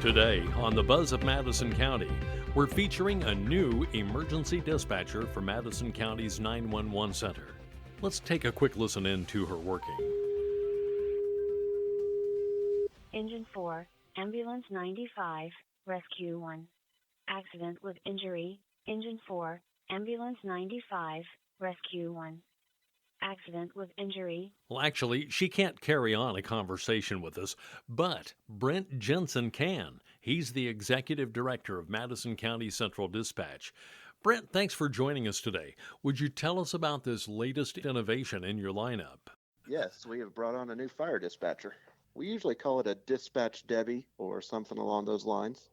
Today on the Buzz of Madison County, we're featuring a new emergency dispatcher for Madison County's 911 center. Let's take a quick listen in to her working. Engine 4, Ambulance 95, Rescue 1. Accident with injury, Engine 4, Ambulance 95, Rescue 1. Accident with injury. Well, actually, she can't carry on a conversation with us, but Brent Jensen can. He's the executive director of Madison County Central Dispatch. Brent, thanks for joining us today. Would you tell us about this latest innovation in your lineup? Yes, we have brought on a new fire dispatcher. We usually call it a dispatch Debbie or something along those lines.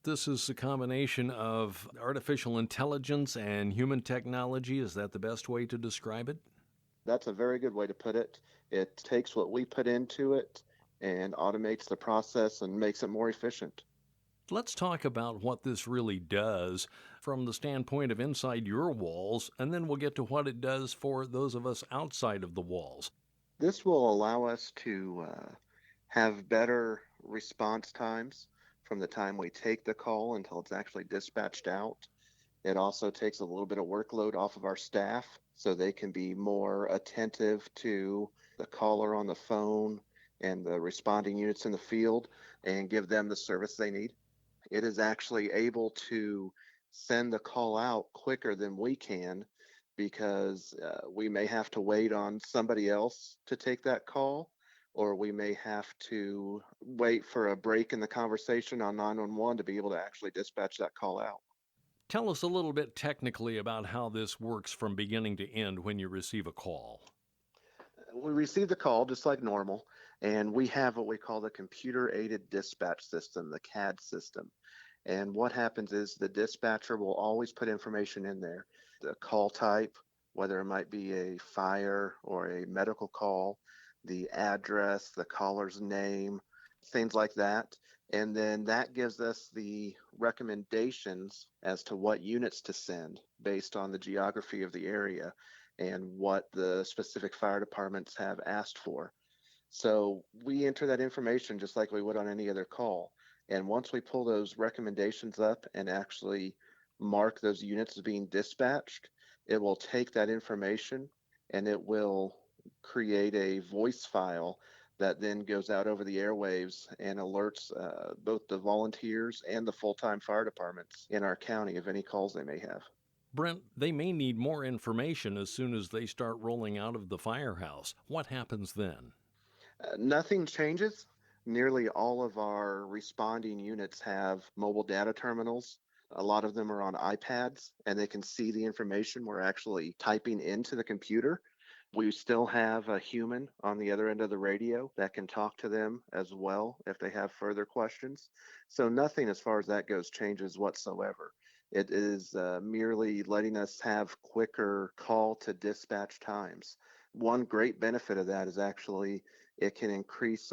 This is a combination of artificial intelligence and human technology. Is that the best way to describe it? That's a very good way to put it. It takes what we put into it and automates the process and makes it more efficient. Let's talk about what this really does from the standpoint of inside your walls, and then we'll get to what it does for those of us outside of the walls. This will allow us to have better response times from the time we take the call until it's actually dispatched out. It also takes a little bit of workload off of our staff so they can be more attentive to the caller on the phone and the responding units in the field and give them the service they need. It is actually able to send the call out quicker than we can because we may have to wait on somebody else to take that call, or we may have to wait for a break in the conversation on 911 to be able to actually dispatch that call out. Tell us a little bit technically about how this works from beginning to end when you receive a call. We receive the call just like normal, and we have what we call the computer aided dispatch system, the CAD system. And what happens is the dispatcher will always put information in there, the call type, whether it might be a fire or a medical call, the address, the caller's name, things like that. And then that gives us the recommendations as to what units to send based on the geography of the area and what the specific fire departments have asked for. So we enter that information just like we would on any other call. And once we pull those recommendations up and actually mark those units as being dispatched, it will take that information and it will create a voice file that then goes out over the airwaves and alerts both the volunteers and the full-time fire departments in our county of any calls they may have. Brent, they may need more information as soon as they start rolling out of the firehouse. What happens then? Nothing changes. Nearly all of our responding units have mobile data terminals. A lot of them are on iPads, and they can see the information we're actually typing into the computer. We still have a human on the other end of the radio that can talk to them as well if they have further questions. So nothing as far as that goes changes whatsoever. It is merely letting us have quicker call to dispatch times. One great benefit of that is actually it can decrease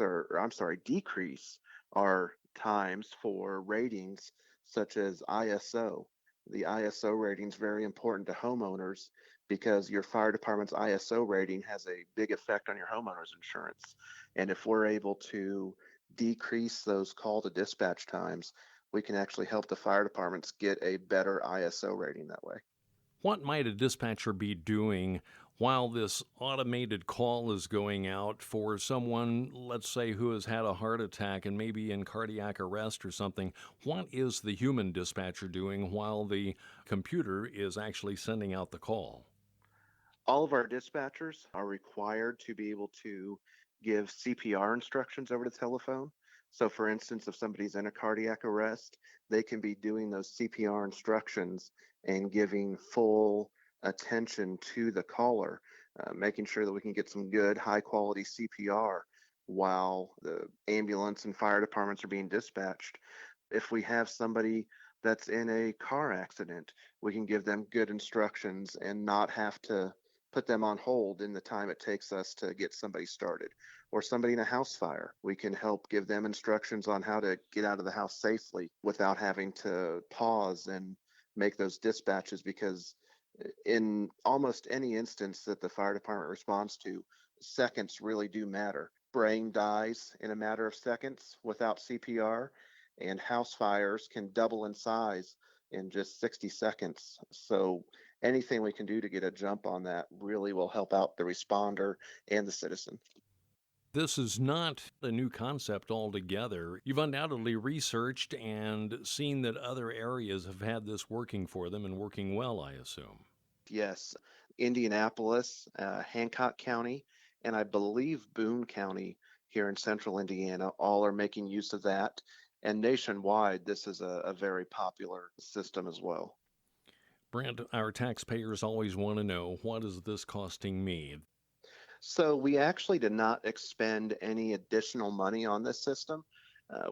our times for ratings such as ISO. The ISO rating is very important to homeowners because your fire department's ISO rating has a big effect on your homeowner's insurance. And if we're able to decrease those call to dispatch times, we can actually help the fire departments get a better ISO rating that way. What might a dispatcher be doing while this automated call is going out for someone, let's say, who has had a heart attack and maybe in cardiac arrest or something? What is the human dispatcher doing while the computer is actually sending out the call? All of our dispatchers are required to be able to give CPR instructions over the telephone. So, for instance, if somebody's in a cardiac arrest, they can be doing those CPR instructions and giving full attention to the caller, making sure that we can get some good, high quality CPR while the ambulance and fire departments are being dispatched. If we have somebody that's in a car accident, we can give them good instructions and not have to put them on hold in the time it takes us to get somebody started. Or somebody in a house fire, we can help give them instructions on how to get out of the house safely without having to pause and make those dispatches, because in almost any instance that the fire department responds to, seconds really do matter. Brain dies in a matter of seconds without CPR, and house fires can double in size in just 60 seconds. So anything we can do to get a jump on that really will help out the responder and the citizen. This is not a new concept altogether. You've undoubtedly researched and seen that other areas have had this working for them and working well, I assume. Yes, Indianapolis, Hancock County, and I believe Boone County here in central Indiana all are making use of that. And nationwide, this is a very popular system as well. Brent, our taxpayers always want to know, what is this costing me? So we actually did not expend any additional money on this system.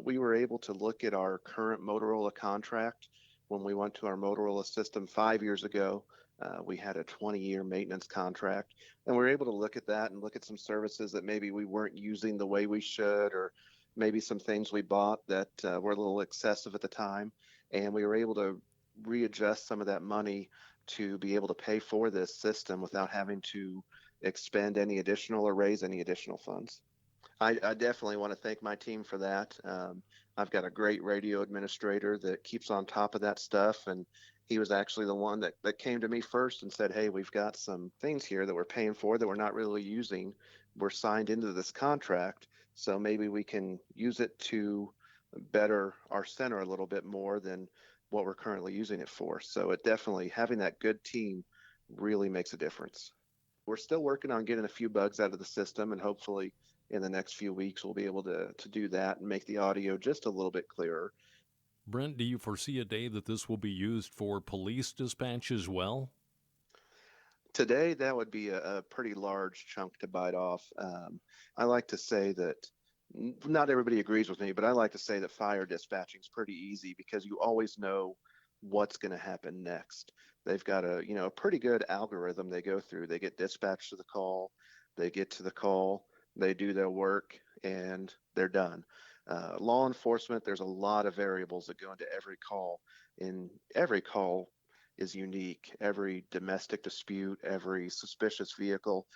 We were able to look at our current Motorola contract when we went to our Motorola system 5 years ago. We had a 20-year maintenance contract, and we were able to look at that and look at some services that maybe we weren't using the way we should, or maybe some things we bought that were a little excessive at the time. And we were able to readjust some of that money to be able to pay for this system without having to expend any additional or raise any additional funds. I definitely want to thank my team for that. I've got a great radio administrator that keeps on top of that stuff, and he was actually the one that came to me first and said, hey, we've got some things here that we're paying for that we're not really using. We're signed into this contract, so maybe we can use it to better our center a little bit more than what we're currently using it for. So it definitely, having that good team really makes a difference. We're still working on getting a few bugs out of the system, and hopefully in the next few weeks we'll be able to do that and make the audio just a little bit clearer. Brent, do you foresee a day that this will be used for police dispatch as well? Today, that would be a pretty large chunk to bite off. I like to say that not everybody agrees with me, but I like to say that fire dispatching is pretty easy because you always know what's going to happen next. They've got a pretty good algorithm they go through. They get dispatched to the call, they get to the call, they do their work, and they're done. Law enforcement, there's a lot of variables that go into every call. In every call is unique. Every domestic dispute, every suspicious vehicle,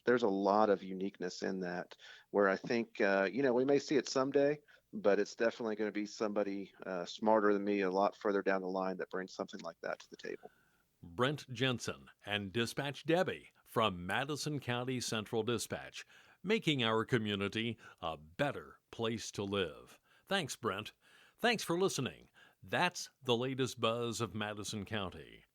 there's a lot of uniqueness in that. Where I think, we may see it someday, but it's definitely going to be somebody smarter than me a lot further down the line that brings something like that to the table. Brent Jensen and Dispatch Debbie from Madison County Central Dispatch, making our community a better place to live. Thanks, Brent. Thanks for listening. That's the latest buzz of Madison County.